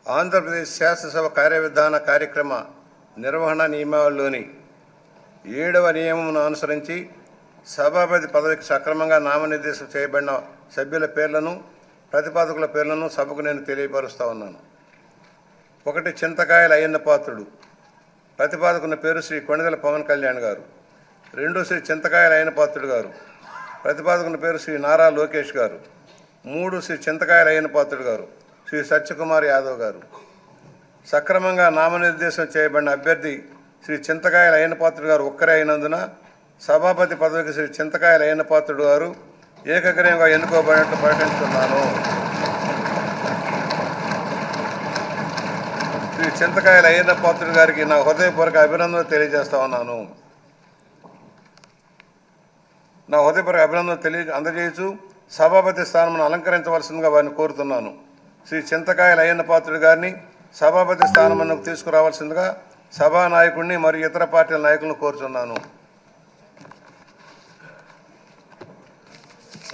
ఆంధ్రప్రదేశ్ శాసనసభ కార్యవిధాన కార్యక్రమ నిర్వహణ నియమావళిలోని 7వ నియమమును అనుసరించి సభాపతి పదవికి సక్రమంగా నామనిర్దేశం చేయబడిన సభ్యుల పేర్లను ప్రతిపాదకుల పేర్లను సభకు నేను తెలియపరుస్తా ఉన్నాను. 1 చింతకాయల అయ్యన్న పాత్రుడు. ప్రతిపాదకుని పేరు శ్రీ కొణిదెల పవన్ కళ్యాణ్ గారు. 2 శ్రీ చింతకాయల అయ్యన్న పాత్రుడు గారు. ప్రతిపాదకుని పేరు శ్రీ నారా లోకేష్ గారు. 3 శ్రీ చింతకాయల అయ్యన్న పాత్రుడు గారు శ్రీ సత్యకుమార్ యాదవ్ గారు. సక్రమంగా నామనిర్దేశం చేయబడిన అభ్యర్థి శ్రీ చింతకాయల అయ్యన్న పాత్రుడు గారు ఒక్కరే అయినందున సభాపతి పదవికి శ్రీ చింతకాయల అయ్యన్న పాత్రుడు గారు ఏకగ్రీవంగా ఎన్నుకోబడినట్లు ప్రకటిస్తున్నాను. శ్రీ చింతకాయల అయ్యన్న పాత్రుడు గారికి నా హృదయపూర్వక అభినందనలు తెలియజేస్తా ఉన్నాను. నా హృదయపూర్వక అభినందనలు అందజేయచ్చు సభాపతి స్థానమును అలంకరించవలసిందిగా వారిని కోరుతున్నాను. శ్రీ చింతకాయల అయ్యన్న పాత్రుడు గారిని సభాపతి స్థానమునకు తీసుకురావాల్సిందిగా సభా నాయకుడిని మరియు ఇతర పార్టీల నాయకులను కోరుతున్నాను.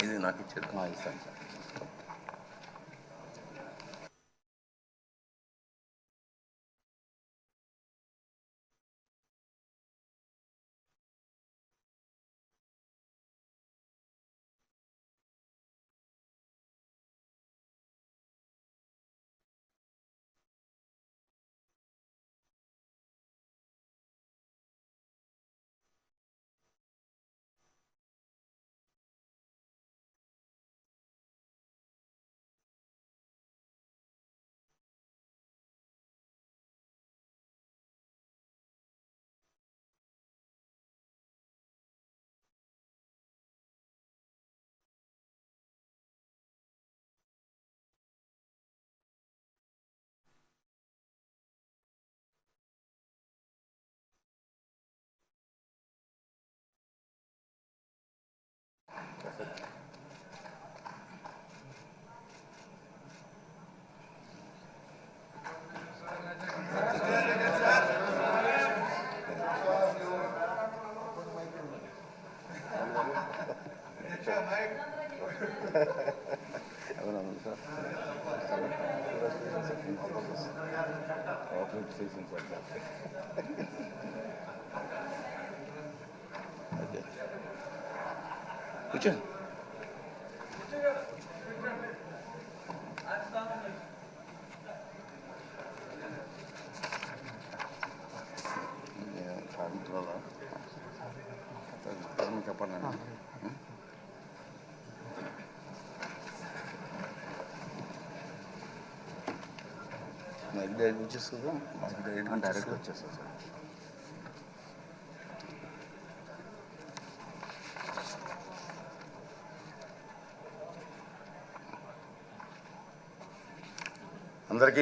ఇది నాకు ఇచ్చేది. చెప్పండి. వచ్చేస్తుందా? డైరెక్ట్ వచ్చేస్తుంది సార్. అందరికీ